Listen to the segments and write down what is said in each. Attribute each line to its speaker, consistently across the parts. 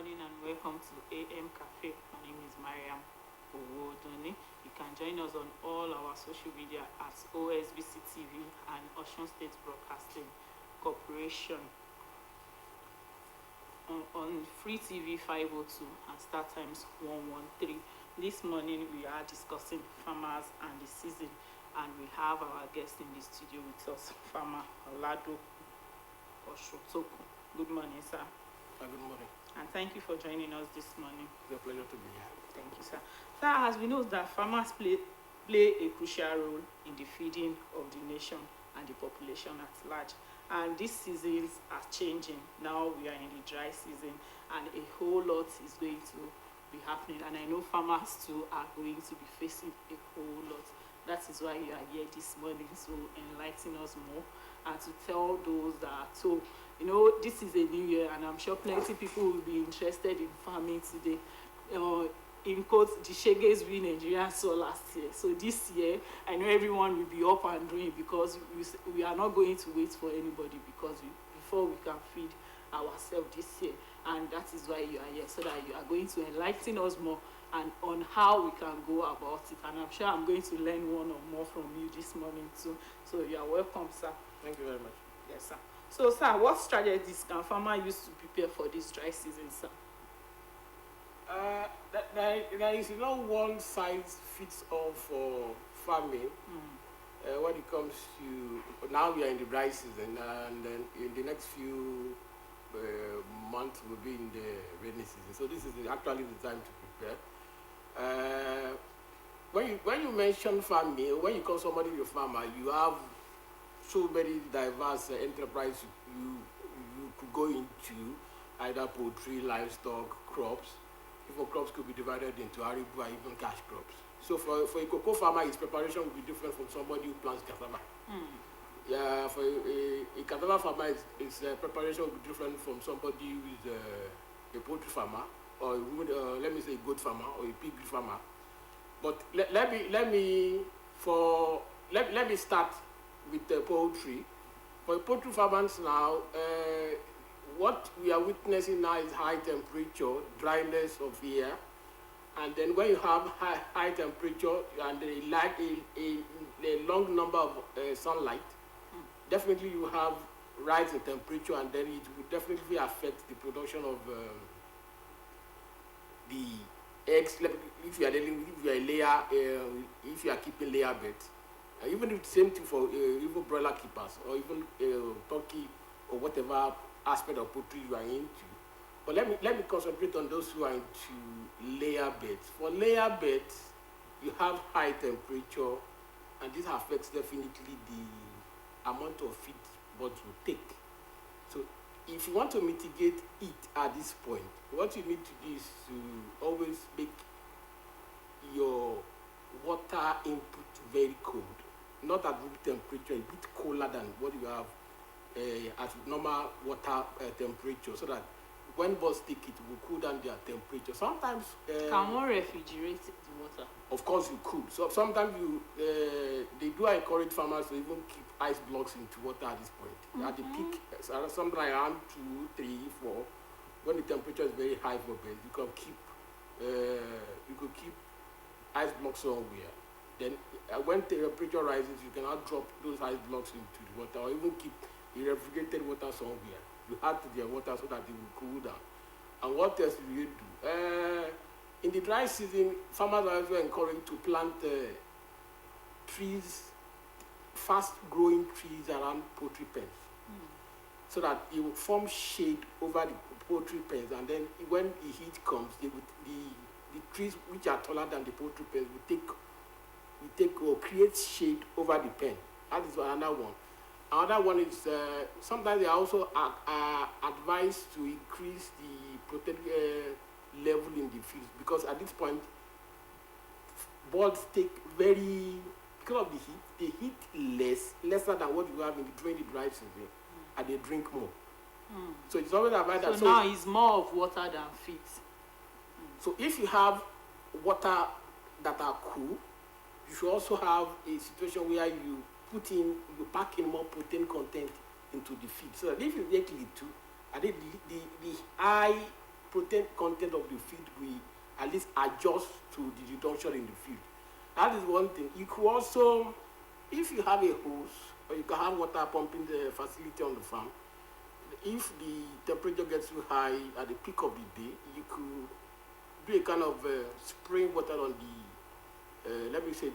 Speaker 1: morning and welcome to AM Cafe. My name is Mariam Owodoni. You can join us on all our social media at OSBC TV and Osun State Broadcasting Corporation on Free TV 502 and Start Times 113. This morning we are discussing farmers and the season, and we have our guest in the studio with us, Farmer Olado Osun. Good morning, sir.
Speaker 2: Good morning.
Speaker 1: And thank you for joining us this morning.
Speaker 2: It's a pleasure to be here.
Speaker 1: Thank you, sir. Sir, as we know that farmers play a crucial role in the feeding of the nation and the population at large. And these seasons are changing. Now we are in the dry season and a whole lot is going to be happening. And I know farmers too are going to be facing a whole lot. That is why you are here this morning to enlighten us more and to tell those that this is a new year, and I'm sure plenty people will be interested in farming today. In quotes, the sheges we Nigerians saw last year. So this year, I know everyone will be up and doing because we are not going to wait for anybody because before we can feed ourselves this year. And that is why you are here, so that you are going to enlighten us more and on how we can go about it. And I'm sure I'm going to learn one or more from you this morning too. So you are welcome, sir.
Speaker 2: Thank you very much.
Speaker 1: Yes, sir. So, sir, what strategies can farmers use to prepare for this dry season, sir?
Speaker 2: There is no one size fits all for farming. When it comes to, now we are in the dry season, and then in the next few months we'll be in the rainy season. So this is actually the time to prepare. When you mention farming, when you call somebody a farmer, you have so many diverse enterprises you could go into, either poultry, livestock, crops. Even crops could be divided into aribu and even cash crops. So for a cocoa farmer, his preparation will be different from somebody who plants cassava. Yeah, for a cassava farmer, his preparation will be different from somebody who is a poultry farmer, or let me say a goat farmer or a pig farmer. But let me start with the poultry. For poultry farmers now, what we are witnessing now is high temperature, dryness of air, and then when you have high temperature and a long number of sunlight, definitely you have rise in temperature, and then it will definitely affect the production of the eggs. If you are dealing with, if you are a layer, if you are keeping layer beds. Even if the same thing for even broiler keepers or even turkey or whatever aspect of poultry you are into. But let me concentrate on those who are into layer beds. For layer beds, you have high temperature, and this affects definitely the amount of feed birds will take. So if you want to mitigate it at this point, what you need to do is to always make your water input very cold. Not at room temperature, a bit colder than what you have at normal water temperature, so that when birds take it, will cool down their temperature. Sometimes
Speaker 1: can one refrigerate the water?
Speaker 2: Of course you could. So sometimes they do encourage farmers to even keep ice blocks into water at this point. At the peak, something like around 2, 3, 4, when the temperature is very high for birds, you could keep ice blocks somewhere. Then when the temperature rises, you cannot drop those ice blocks into the water, or even keep the refrigerated water somewhere. You add to their water so that it will cool down. And what else do you do? In the dry season, farmers are also encouraged to plant trees, fast-growing trees around poultry pens, so that it will form shade over the poultry pens. And then when the heat comes, the trees which are taller than the poultry pens will take or create shade over the pen. That is another one. Another one is sometimes they are also advised to increase the protein level in the fields, because at this point birds take because of the heat, they eat lesser than what you have during the dry season, and they drink more. So it's always advised that.
Speaker 1: So now it's more of water than feed.
Speaker 2: So if you have water that are cool, you should also have a situation where you pack in more protein content into the feed. So that if you get little, I think the high protein content of the feed will at least adjust to the reduction in the feed. That is one thing. You could also, if you have a hose, or you can have water pumping the facility on the farm, if the temperature gets too high at the peak of the day, you could do a kind of spraying water on the, let me say,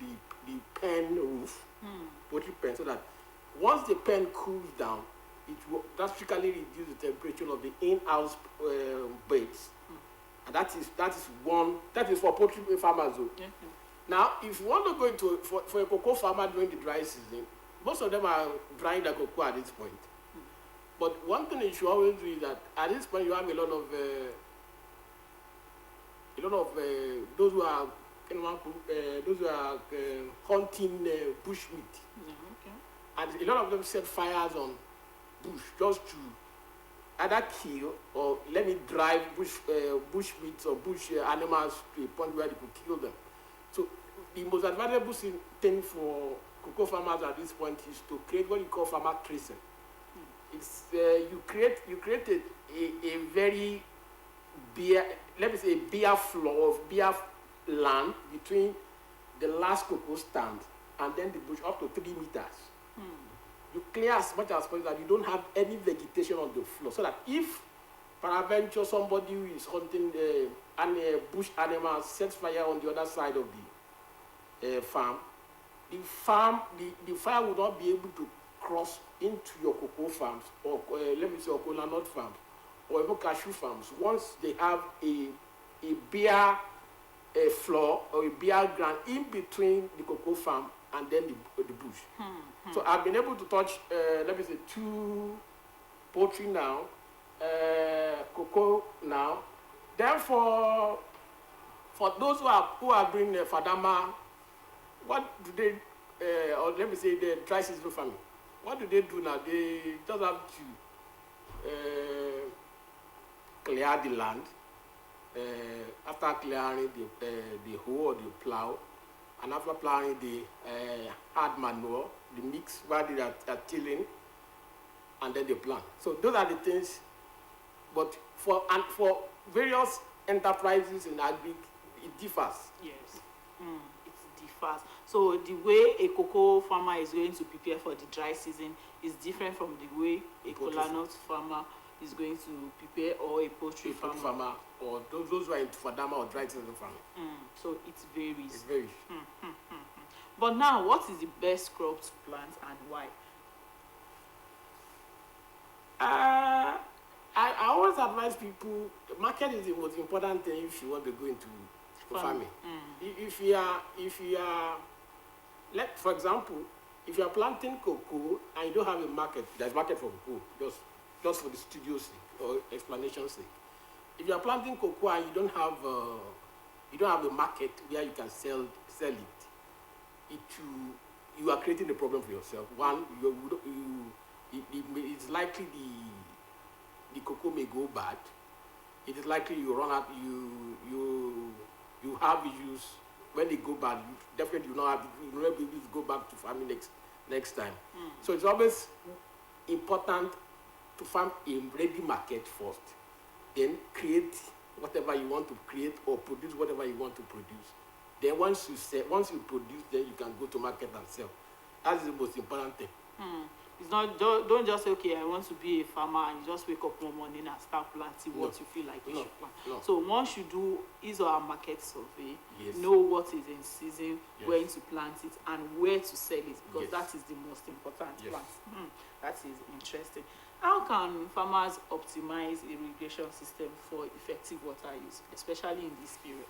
Speaker 2: the pen roof, poultry pen, so that once the pen cools down, it will drastically reduce the temperature of the in-house beds. And that is for poultry farmers. Now, if you want to go into, for a cocoa farmer during the dry season, most of them are drying the cocoa at this point. But one thing you should always do is that at this point you have a lot of those who are hunting bush meat, and a lot of them set fires on bush just to either kill or let me drive bush meat or bush animals to a point where they could kill them. So the most advisable thing for cocoa farmers at this point is to create what you call farmer tracing. It's you create a very bare, let me say, bare floor of bare land between the last cocoa stand and then the bush up to 3 meters. You clear as much as possible that you don't have any vegetation on the floor, so that if peradventure somebody who is hunting bush animals sets fire on the other side of the farm, the fire will not be able to cross into your cocoa farms or let me say cocoa nut farms or even cashew farms once they have a bare floor or a bare ground in between the cocoa farm and then the bush. So I've been able to touch let me say 2 poultry now, cocoa now. Therefore, for those who are doing fadama, what do they or let me say the dry season farming, what do they do now? They just have to clear the land. After clearing the hoe or the plow, and after plowing the hard manure, the mix where they are tilling, and then they plant. So those are the things. But for various enterprises in agri, it differs.
Speaker 1: Yes, it differs. So the way a cocoa farmer is going to prepare for the dry season is different from the way a kola nut farmer is going to prepare, or a poultry farmer,
Speaker 2: or those who are into fadama or dry season farming.
Speaker 1: So it varies.
Speaker 2: It varies.
Speaker 1: But now, what is the best crop to plant and why?
Speaker 2: I always advise people, market is the most important thing if you want to go into farming. If you are, for example, if you are planting cocoa and you don't have a market, there's market for cocoa, just for the studio sake or explanation sake. If you are planting cocoa and you don't have a market where you can sell it, you are creating a problem for yourself. One, it's likely the cocoa may go bad. It is likely you run out. You have issues when they go bad. Definitely you not be able to go back to farming next time. So it's always important to farm a ready market first, then create whatever you want to create or produce whatever you want to produce. Then once you produce, then you can go to market and sell. That's the most important thing.
Speaker 1: It's not, don't just say, okay, I want to be a farmer, and you just wake up one morning and start planting what you feel like you should plant.
Speaker 2: No.
Speaker 1: So once you do his or her market survey,
Speaker 2: Yes.
Speaker 1: know what is in season,
Speaker 2: Yes.
Speaker 1: when to plant it, and where to sell it, because
Speaker 2: Yes.
Speaker 1: that is the most important
Speaker 2: Yes.
Speaker 1: plant. That is interesting. How can farmers optimize irrigation system for effective water use, especially in this period?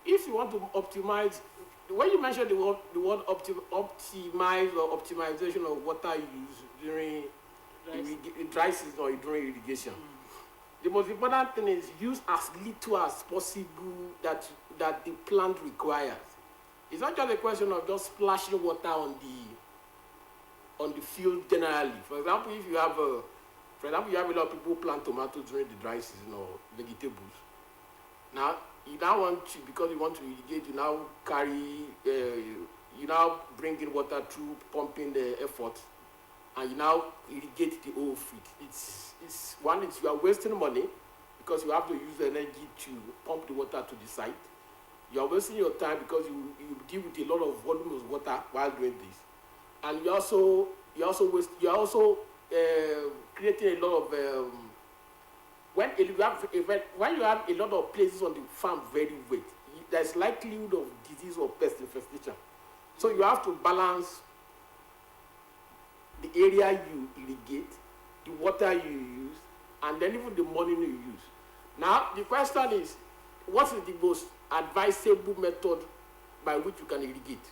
Speaker 2: If you want to optimize, when you mention the word optimize or optimization of water use during dry season or during irrigation, the most important thing is use as little as possible that the plant requires. It's not just a question of just splashing water on the field generally. For example, if you have a lot of people plant tomatoes during the dry season or vegetables. Now you now want to, because you want to irrigate, you now carry, you now bring in water through pumping the effort and you now irrigate the whole field. It's one is you are wasting money because you have to use energy to pump the water to the site. You are wasting your time because you deal with a lot of volume of water while doing this, and you are also creating a lot of when you have a lot of places on the farm very wet, there's likelihood of disease or pest infestation. So you have to balance the area you irrigate, the water you use, and then even the money you use. Now the question is, what is the most advisable method by which you can irrigate?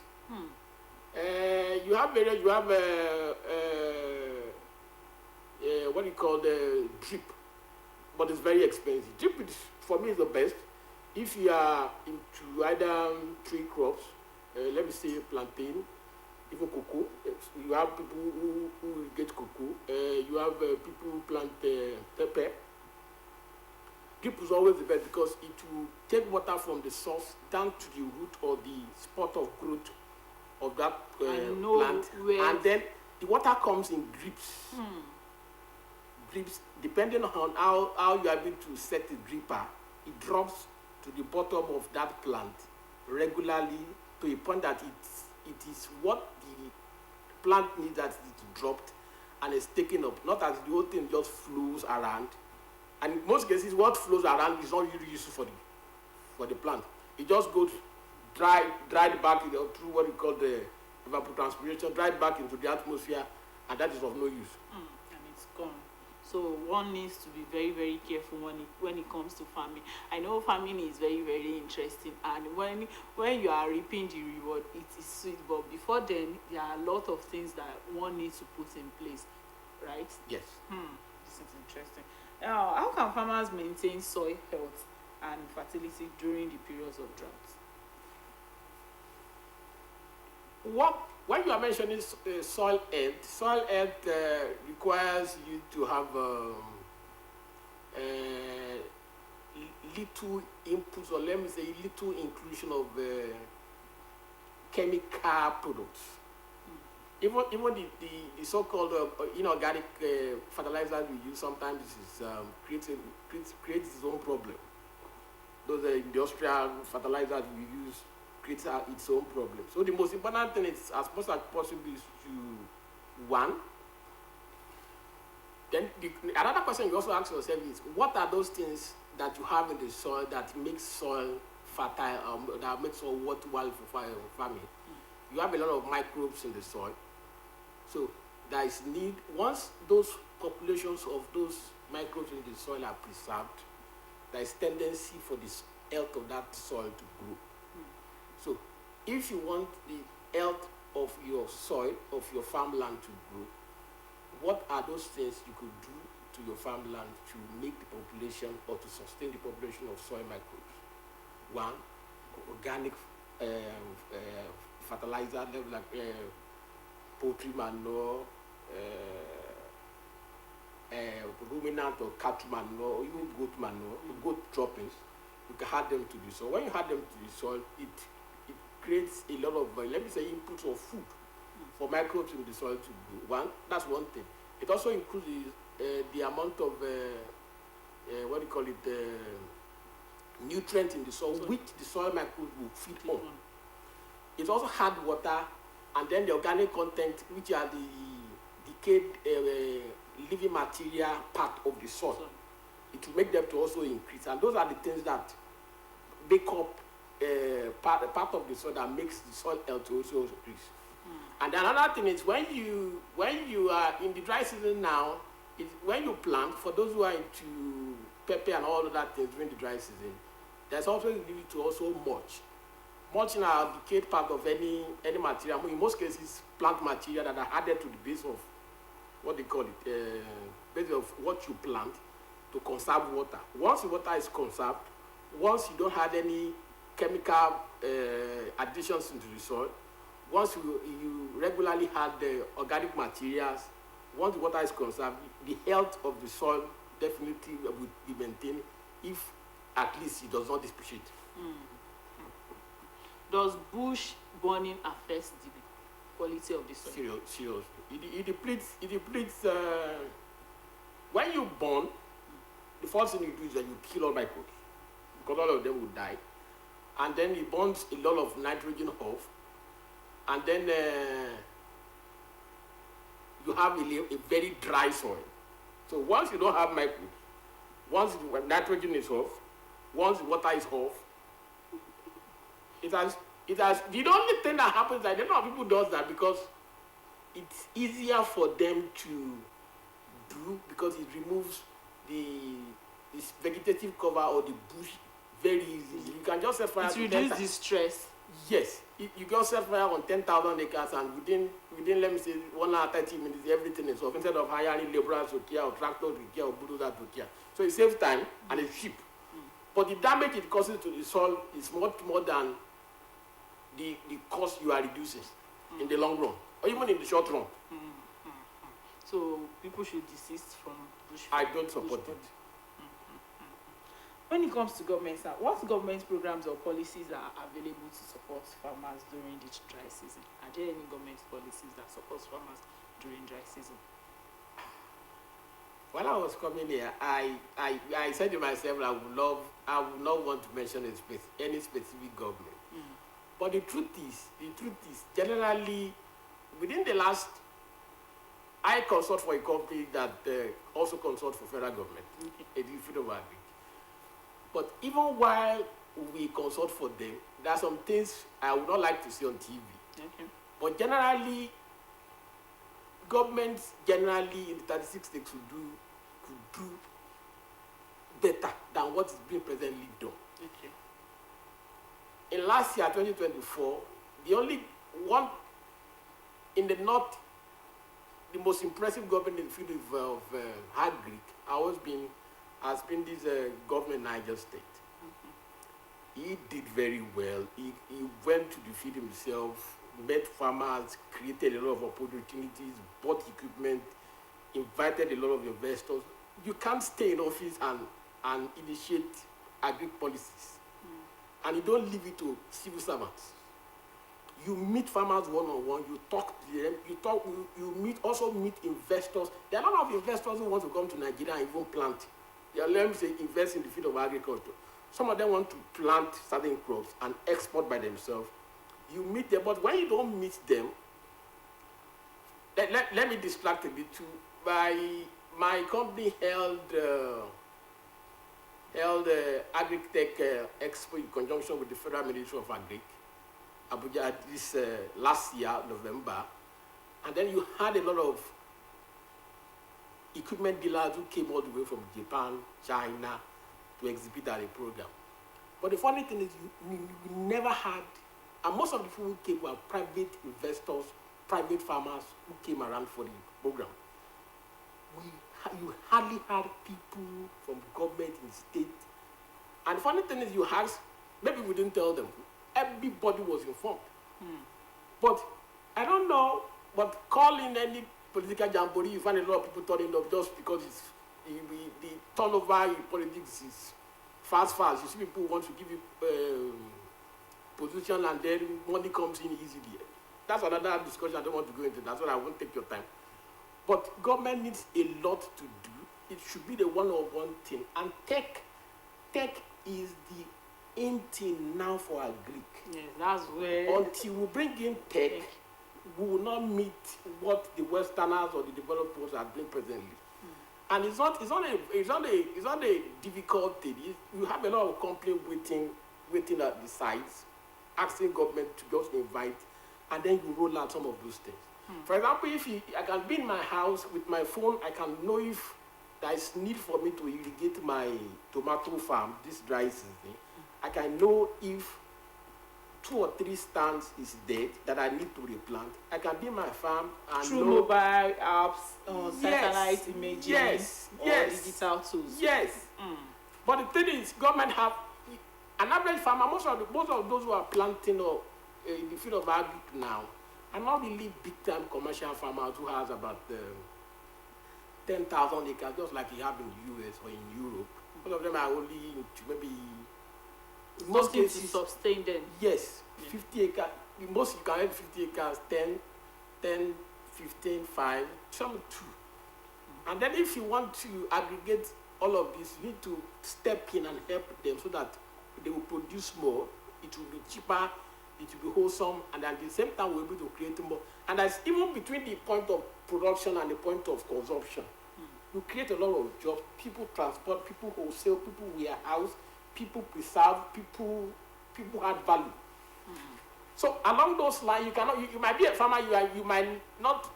Speaker 2: You have what you call the drip, but it's very expensive. Drip is, for me, is the best if you are into either tree crops, let me say plantain, even cocoa. You have people who get cocoa. You have people who plant pepper. Drip is always the best because it will take water from the source down to the root or the spot of growth of that plant, and then the water comes in drips. Drips, depending on how you are able to set the dripper, it drops to the bottom of that plant regularly to a point that it is what the plant needs that it dropped and is taken up, not as the whole thing just flows around. And in most cases, what flows around is not really useful for the plant. It just goes dried back through what we call the evapotranspiration, dried back into the atmosphere, and that is of no use.
Speaker 1: And it's gone. So one needs to be very, very careful when it comes to farming. I know farming is very, very interesting, and when you are reaping the reward, it is sweet. But before then, there are a lot of things that one needs to put in place, right?
Speaker 2: Yes.
Speaker 1: This is interesting. Now, how can farmers maintain soil health and fertility during the periods of drought?
Speaker 2: When you are mentioning soil health requires you to have little inputs, or let me say little inclusion of chemical products. Even the so-called inorganic fertilizers we use sometimes creates its own problem. Those industrial fertilizers we use creates its own problem. So the most important thing is, as much as possible, is to one. Then another question you also ask yourself is, what are those things that you have in the soil that makes soil fertile, that makes soil worthwhile for farming? You have a lot of microbes in the soil. So there is need, once those populations of those microbes in the soil are preserved, there is tendency for the health of that soil to grow. So if you want the health of your soil, of your farmland to grow, what are those things you could do to your farmland to make the population, or to sustain the population of soil microbes? One, organic fertilizer, like poultry manure, ruminant or cattle manure, or even goat manure, goat droppings. You can add them to the soil. When you add them to the soil, it creates a lot of, let me say, inputs of food for microbes in the soil to grow. That's one thing. It also includes the amount of, what do you call it, nutrient in the soil, which the soil microbes will feed on. It also had water, and then the organic content, which are the decayed living material part of the soil. It will make them to also increase. And those are the things that make up part of the soil that makes the soil health to also increase. And another thing is, when you are in the dry season now, when you plant, for those who are into pepper and all of that things during the dry season, there's also the need to also mulch. Mulching are a decayed part of any material. In most cases, plant material that are added to the base of what they call it, base of what you plant to conserve water. Once the water is conserved, once you don't have any chemical additions into the soil, once you regularly add the organic materials, once the water is conserved, the health of the soil definitely will be maintained, if at least it does not depreciate.
Speaker 1: Does bush burning affect the quality of the soil.
Speaker 2: Seriously. It depletes, when you burn, the first thing you do is that you kill all microbes, because all of them will die. And then it burns a lot of nitrogen off. And then you have a very dry soil. So once you don't have microbes, once the nitrogen is off, once the water is off, the only thing that happens, I don't know how people does that, because it's easier for them to do, because it removes this vegetative cover or the bush very easily. You can just set fire.
Speaker 1: It reduces the stress.
Speaker 2: Yes, you just set fire on 10,000 acres, and within let me say 1 hour 30 minutes, everything is off. Instead of hiring laborers to care, or tractors to care, or bulldozers to care, so it saves time and it's cheap. But the damage it causes to the soil is much more than the cost you are reducing in the long run, or even in the short run.
Speaker 1: So people should desist from bush.
Speaker 2: I don't support it.
Speaker 1: When it comes to government, sir, what government programs or policies are available to support farmers during the dry season? Are there any government policies that support farmers during dry season?
Speaker 2: When I was coming here, I said to myself, I would not want to mention any specific government. But the truth is, generally, within the last, I consult for a company that also consult for federal government, a Field of Agri. But even while we consult for them, there are some things I would not like to see on TV.
Speaker 1: Okay.
Speaker 2: But generally, governments generally in the 36 states could do better than what is being presently done.
Speaker 1: Okay.
Speaker 2: In last year, 2024, the only one in the north, the most impressive government in the field of agri has been this government Niger State. He did very well. He went to the field himself, met farmers, created a lot of opportunities, bought equipment, invited a lot of investors. You can't stay in office and initiate agri policies. And you don't leave it to civil servants. You meet farmers one-on-one, you talk to them, you also meet investors. There are a lot of investors who want to come to Nigeria and even plant. Let me say, invest in the field of agriculture. Some of them want to plant certain crops and export by themselves. You meet them, but when you don't meet them, let me distract a bit too. My company held Agri-Tech Expo in conjunction with the Federal Ministry of Agri, Abuja, this last year, November. And then you had a lot of equipment dealers who came all the way from Japan, China, to exhibit at a program. But the funny thing is, we never had, and most of the people who came were private investors, private farmers who came around for the program. You hardly had people from government in the state. And the funny thing is, you asked, maybe we didn't tell them, everybody was informed. But I don't know, but calling any political jamboree, you find a lot of people turning up just because the turnover in politics is fast. You see people who want to give you position, and then money comes in easily. That's another discussion I don't want to go into. That's why I won't take your time. But government needs a lot to do. It should be the one-on-one thing. And tech is the in thing now for agri.
Speaker 1: Yes, that's where.
Speaker 2: Until we bring in tech, we will not meet what the Westerners or the developers are doing presently. And it's not a difficult thing. You have a lot of companies waiting at the sites, asking government to just invite, and then you roll out some of those things. For example, I can be in my house with my phone, I can know if there is need for me to irrigate my tomato farm this dry season. I can know if 2 or 3 stands is dead that I need to replant. I can be in my farm and
Speaker 1: through mobile apps, satellite imaging, or digital tools.
Speaker 2: Yes. But the thing is, government have an average farmer. Most of those who are planting or in the field of agri now are not really big-time commercial farmers who has about 10,000 acres, just like you have in the US or in Europe. Most of them are only into maybe. In most cases,
Speaker 1: to sustain them.
Speaker 2: Yes, 50 acres. The most you can have 50 acres, 10 10, 15, 5, some 2. And then if you want to aggregate all of this, you need to step in and help them so that they will produce more, it will be cheaper, it will be wholesome, and at the same time we'll be able to create more. And that's even between the point of production and the point of consumption. You create a lot of jobs, people transport, people wholesale, people warehouse, people preserve, people add value. So along those lines, you cannot. You might be a farmer. You might not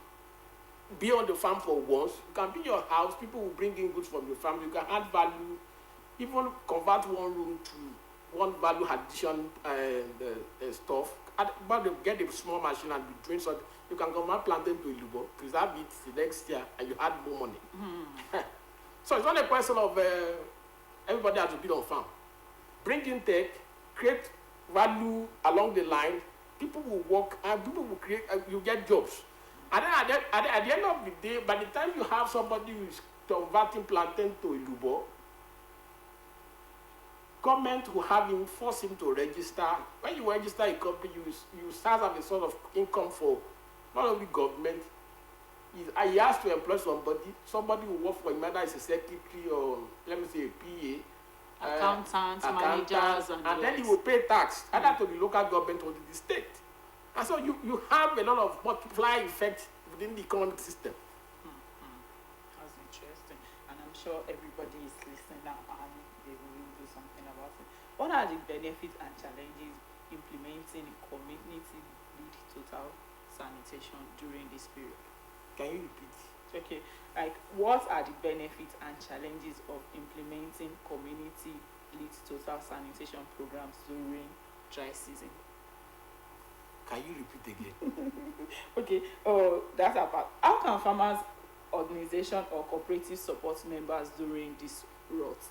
Speaker 2: be on the farm for once. You can be in your house. People will bring in goods from your farm. You can add value, even convert one room to one value addition stuff. But they get a small machine and be doing something. You can convert plantain to ilubo, preserve it the next year, and you add more money. So it's not a question of everybody has to be on farm. Bring in tech, create value along the line. People will work and people will create. You get jobs. And then at the end of the day, by the time you have somebody who is converting plantain to ilubo, government will have him, force him to register. When you register a company, you start having a sort of income for not only government. He has to employ somebody who work for him, whether it's a secretary or let me say a PA.
Speaker 1: Accountants, managers,
Speaker 2: and then he will pay tax either to the local government or to the state. And so you have a lot of multiplier effect within the economic system.
Speaker 1: That's interesting. And I'm sure everybody is listening now and they will do something about it. What are the benefits and challenges implementing community-led total sanitation during this period?
Speaker 2: Can you repeat?
Speaker 1: Okay, like what are the benefits and challenges of implementing community-led total sanitation programs during dry season?
Speaker 2: Can you repeat again?
Speaker 1: Okay, that's about how can farmers organization or cooperative support members during this drought?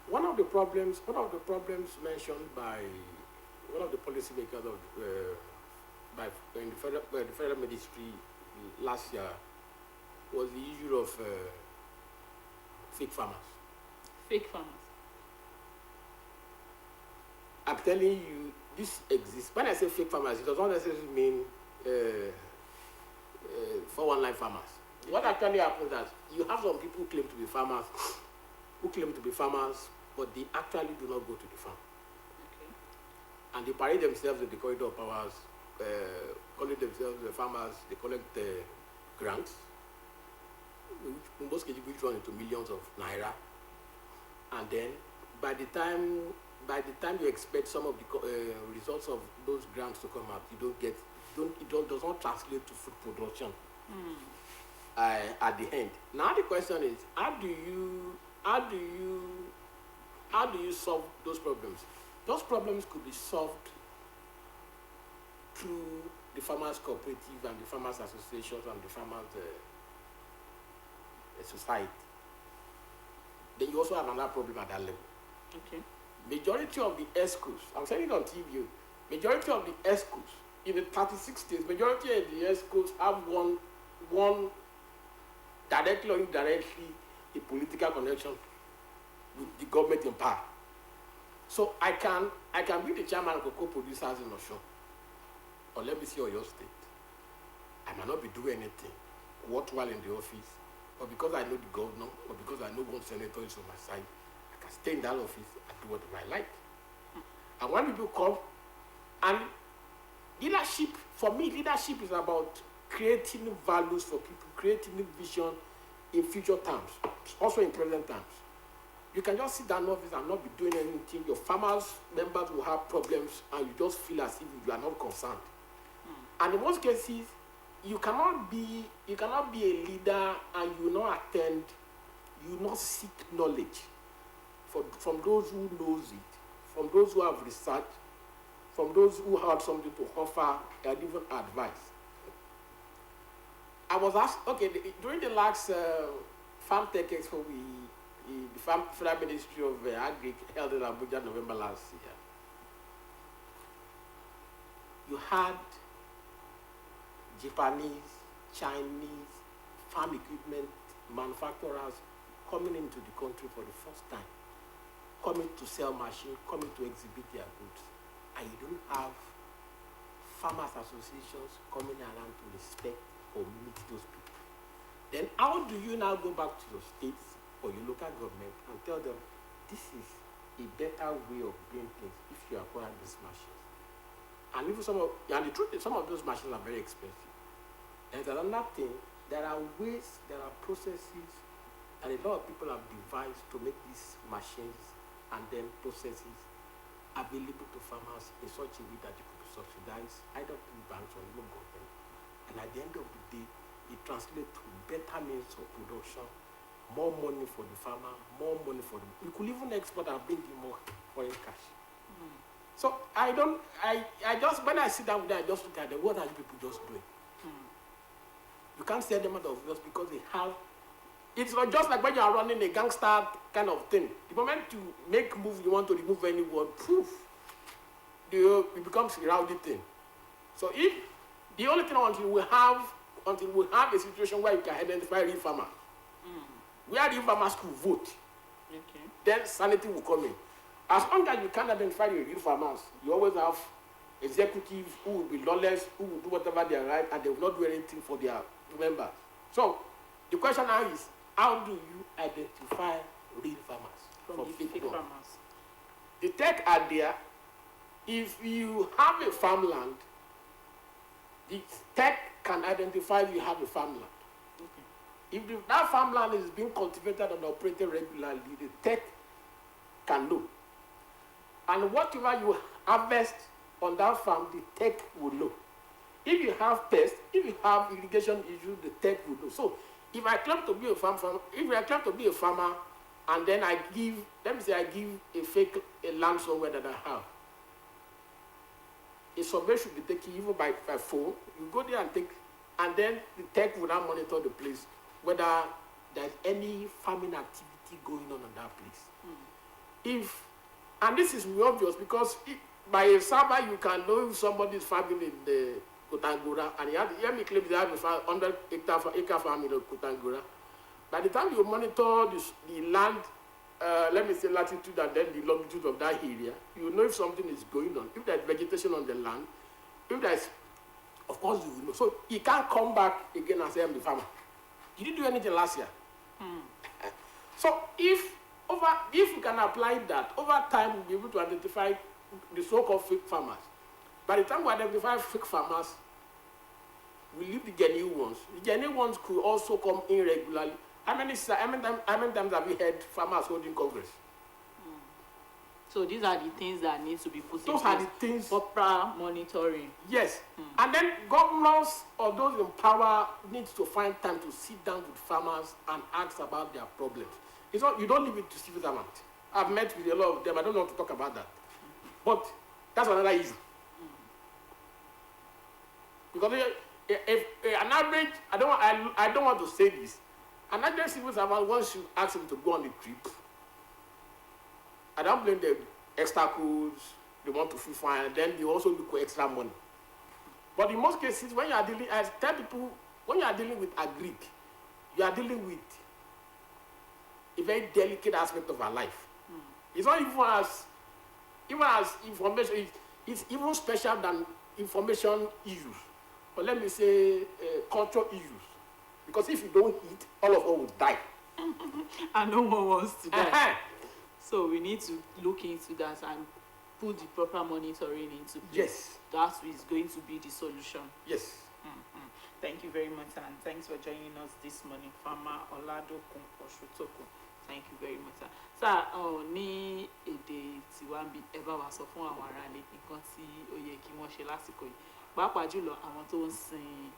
Speaker 2: One of the problems mentioned by one of the policymakers of in the federal ministry last year was the issue of fake farmers.
Speaker 1: Fake farmers.
Speaker 2: I'm telling you, this exists. When I say fake farmers, it does not necessarily mean 419 farmers. What actually happens is that you have some people who claim to be farmers, but they actually do not go to the farm.
Speaker 1: Okay.
Speaker 2: And they parade themselves in the corridor of powers, calling themselves the farmers. They collect grants, in most cases which run into millions of naira. And then by the time you expect some of the results of those grants to come out, it does not translate to food production at the end. Now the question is, how do you solve those problems? Those problems could be solved through the farmers cooperative and the farmers associations and the farmers society. Then you also have another problem at that level.
Speaker 1: Okay.
Speaker 2: Majority of the ESCOs, I'm saying it on TV, majority of the ESCOs, in the 36 states, majority of the ESCOs have one directly or indirectly a political connection with the government in power. So I can be the chairman of cocoa producers in Osun, or let me see your state. I might not be doing anything worthwhile in the office, but because I know the governor, or because I know one senator is on my side, I can stay in that office and do whatever I like. And when people come, and leadership, for me, leadership is about creating values for people, creating vision in future times, also in present times. You can just sit down in office and not be doing anything. Your farmers members will have problems, and you just feel as if you are not concerned. And in most cases, you cannot be a leader and you not attend, you not seek knowledge from those who knows it, from those who have researched, from those who have something to offer and even advice. I was asked, okay, during the last Farm Tech Expo, the Federal Ministry of Agri held in Abuja November last year. You had Japanese, Chinese farm equipment manufacturers coming into the country for the first time, coming to sell machines, coming to exhibit their goods. And you don't have farmers associations coming around to respect or meet those people. Then how do you now go back to your states or your local government and tell them this is a better way of doing things if you acquire these machines? And even and the truth is some of those machines are very expensive. And there's another thing, there are ways, there are processes that a lot of people have devised to make these machines and then processes available to farmers in such a way that you could subsidize either through banks or local government. And at the end of the day, it translates to better means of production, more money for the farmer, more money for the... We could even export and bring in more foreign cash. So I just, when I sit down with them, I just look at them, what are you people just doing? You can't sell them out of just because they have... It's not just like when you are running a gangster kind of thing. The moment you make move, you want to remove anyone, poof, it becomes a rowdy thing. So if the only thing until we have a situation where you can identify real farmer, where real farmers could vote, then sanity will come in. As long as you can identify the real farmers, you always have executives who will be lawless, who will do whatever they are right, and they will not do anything for their members. So the question now is, how do you identify real farmers from fake farmers? The tech are there. If you have a farmland, the tech can identify if you have a farmland. If that farmland is being cultivated and operated regularly, the tech can know. And whatever you harvest on that farm, the tech will know. If you have pests, if you have irrigation issues, the tech will know. So if I claim to be a farmer, and then I give, let me say I give a land somewhere that I have, a survey should be taken even by phone. You go there and take, and then the tech will now monitor the place, whether there's any farming activity going on that place. And this is obvious because by a server you can know if somebody is farming in the Kotangora, and he claims they have a 100-acre farm in Kotangora. By the time you monitor the land, let me say latitude and then the longitude of that area, you know if something is going on. If there's vegetation on the land, if there's, of course you will know. So he can't come back again and say, I'm the farmer. You didn't do anything last year. So if you can apply that, over time we'll be able to identify the so-called fake farmers. By the time we identify fake farmers, we leave the genuine ones. The genuine ones could also come in regularly. How many times have we had farmers holding Congress?
Speaker 1: So these are the things that need to be put in place.
Speaker 2: Those are the things.
Speaker 1: Proper monitoring.
Speaker 2: Yes. And then governors or those in power need to find time to sit down with farmers and ask about their problems. It's not, you don't leave it to civil servant. I've met with a lot of them. I don't want to talk about that. But that's another issue. Because if an average, I don't want to say this, an average civil servant, once you ask him to go on the trip, I don't blame them. Extra codes, they want to feel fine, and then they also look for extra money. But in most cases, when you are dealing, I tell people, when you are dealing with agric, you are dealing with a very delicate aspect of our life. It's not even as information, it's even special than information issues, or let me say culture issues. Because if you don't eat, all of us will die.
Speaker 1: And no one wants to die. So we need to look into that and put the proper monitoring into place.
Speaker 2: Yes.
Speaker 1: That is going to be the solution.
Speaker 2: Yes.
Speaker 1: Thank you very much, and thanks for joining us this morning, Farmer Oladokun Oshutoko. Thank you very much, sir. Sir, ní èdè tiwambi ẹ bá wa sọ fún àwọn ará ilé nǹkan tí ó yẹ kí wọ́n ṣe lásìkò yìí. Pàápàá jùlọ àwọn tó ń sin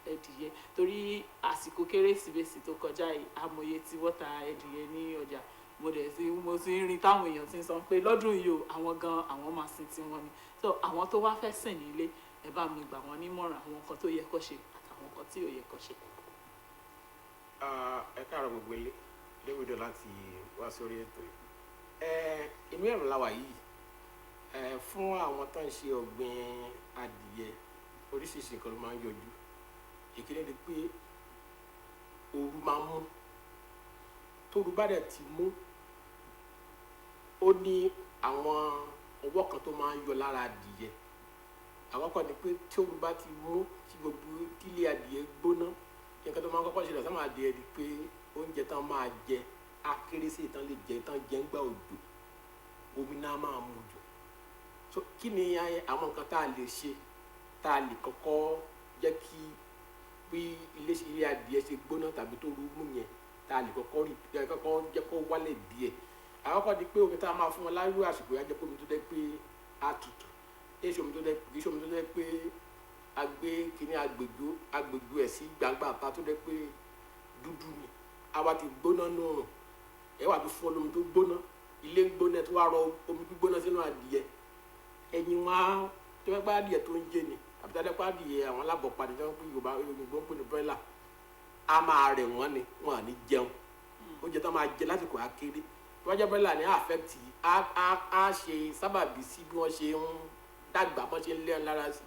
Speaker 1: ẹdìyẹ, torí àsìkò Kérésìmesì tó kọjá yìí amòye tí wọ́n ta ẹdìyẹ ní ọjà. Mo ti ń rí táwọn èèyàn ti ń sọ pé lọ́dún yìí o àwọn gan àwọn máa sin tiwọn ni. So àwọn tó wá fẹ́ sìn nílé ẹ bá mi gbà wọ́n nímọ̀ràn àwọn nǹkan tó yẹ kó ṣe àtàwọn nǹkan tí ò yẹ kó ṣe.
Speaker 2: Ẹ káàárọ̀ gbogbo ilé léwédò láti wá sórí ètò yìí. Inú ẹ̀rọ la wà yìí fún àwọn tó ń ṣe ọ̀gbìn adìyẹ oríṣiríṣi nǹkan ló máa ń yọjú. Ìkíni ni pé ooru máa ń mú. Tóru bá dẹ̀ ti mú, ó ní àwọn ọwọ́ kan tó máa ń yọ lára adìyẹ àwọn kan ní pé tí òru bá ti mú tí gbogbo kílé adìẹ gbóná nǹkan tó máa ń kọ́kọ́ ṣẹlẹ̀ sáwọn adìẹ di pé oúnjẹ tán máa jẹ akérésì tán lè jẹ tán jẹ ń gbà òjò omi náà máa mú jù. So kí ni àwọn nǹkan tá a lè ṣe tá a lè kọ́kọ́ jẹ́ kí bí ilé adìẹ ṣe gbóná tàbí tó rú mú yẹn tá a lè kọ́kọ́ jẹ́ kó wálẹ̀ díẹ̀. Àkọ́kọ́ di pé omi tá a máa fún wọn láyé àsìkò yá jẹ́ pé omi tó dẹ́ pé á tutù èso omi tó dẹ́ pé agbé kíní agbègbè ẹ̀ sí gbangba ta tó dẹ́ pé dúdú ni àwa ti gbóná nùrùn ẹ wà tó fún olómi tó gbóná ilé ń gbóná tó wá rọ omi gbígbóná sínú adìẹ ẹyin wọn á tó fẹ́ pé adìẹ tó ń jẹ ni àbí tó fẹ́ pé adìẹ àwọn alábọ̀padì tó ń pè Yorùbá Òyìnbó ń pè ní bọ́ìlà á máa rẹ̀ wọ́n ni wọn à ní jẹun oúnjẹ tó máa jẹ lásìkò akéré tó wá jẹ́ bọ́ìlà ní àfẹ́tì á ṣe sábàbí sí bí wọ́n ṣe ń dàgbà bọ́n ṣe ń lé lára sí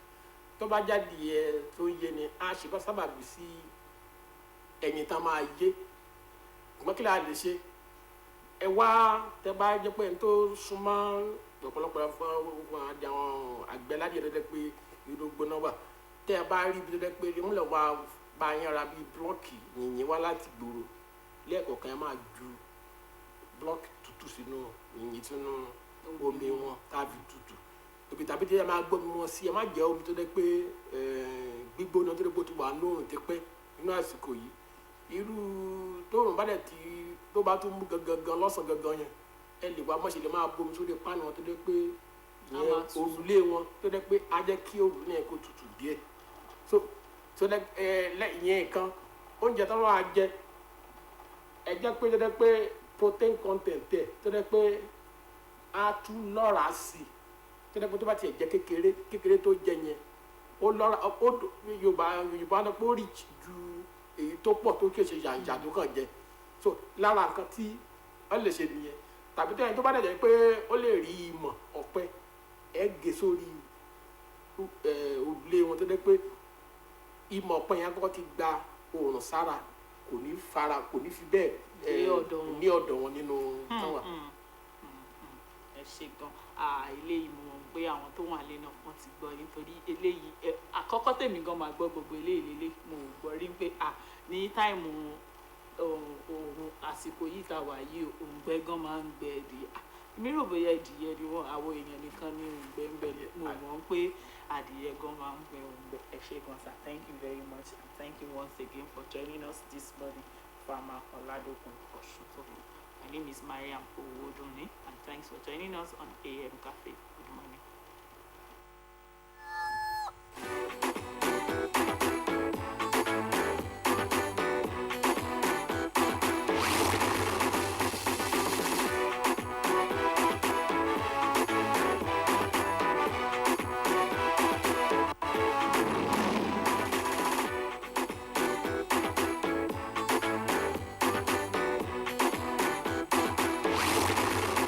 Speaker 2: tó bá jáde ẹ tó ń yé ni á ṣe bá sábàbí sí ẹyin tá máa yé ṣùgbọ́n kí la lè ṣe ẹ wá tẹ bá jẹ́ pé n tó súnmọ́ ọ̀pọ̀lọpọ̀ fún àwọn àgbẹ̀lájẹ tó dẹ́ pé irú gbóná wà tẹ́ ẹ bá rí ibi tó dẹ́ pé múlẹ̀ wá bá yín ra bíi blọ́ọ̀kì yìnyín wá láti gbòòrò lẹ́ẹ̀kọ̀ọ̀kan ẹ máa ju blọ́ọ̀kì tútù sínú yìnyín sínú omi wọn tàbí tútù òbí tàbí tí ẹ máa gbọ́ wọn sí ẹ má jẹ́ omi tó dẹ́ pé gbígbóná tó dẹ́ pé ó ti wà lóòrùn ti pẹ́ nínú àsìkò yìí irú tóòrùn bá dẹ̀ ti tó bá tún mú gangan lọ́sàn gangan yẹn ẹ lè wá mọ́ṣẹ́ lè máa bomi sórí páànù wọn tó dẹ́ pé ìyẹn òrùlé wọn tó dẹ́ pé á jẹ́ kí òrùlé yẹn kó tutù díẹ̀ so ìyẹn kan oúnjẹ tó máa jẹ ẹ jẹ́ pé tó dẹ́ pé protein content ẹ̀ tó dẹ́ pé á tún lọ́ra sí i tó dẹ́ pé tó bá tiẹ̀ jẹ kékeré tó jẹ yẹn ó lọ́ra Yorùbá náà pé ó rich ju èyí tó pọ̀ tó kéṣe yànjà tó kàn jẹ so lára nǹkan tí ó lè ṣe nìyẹn tàbí tẹ́yìn tó bá dẹ̀ jẹ́ pé ó lè rí ìmọ̀ ọ̀pẹ ẹ gé sórí òrùlé wọn tó dẹ́ pé ìmọ̀ ọ̀pẹ yẹn kọ́kọ́ ti gba oòrùn sára kò ní fi bẹ́ẹ̀ ní ọ̀dọ̀ wọn nínú táwa.
Speaker 1: ẹ ṣe gan eléyìí mo mọ̀ pé àwọn tó wà lé náà wọ́n ti gbọ́ nítorí eléyìí àkọ́kọ́ tèmi gan máa gbọ́ gbogbo eléyìí lélẹ̀ mo gbọ́ rí pé ní táìmù òòrùn àsìkò yìí tá a wà yìí òǹgbẹ gan máa ń gbẹ ẹdìyẹ mi rò bóyá ẹdìyẹ ni wọn àwọn èèyàn nìkan ní òǹgbẹ ń bẹ mo mọ̀ pé adìyẹ gan máa ń gbẹ òǹgbẹ ẹ ṣé gan sir thank you very much and thank you once again for joining us this morning Farmer Oladokun Osun. My name is Mariam Owodunni and thanks for joining us on AM Cafe.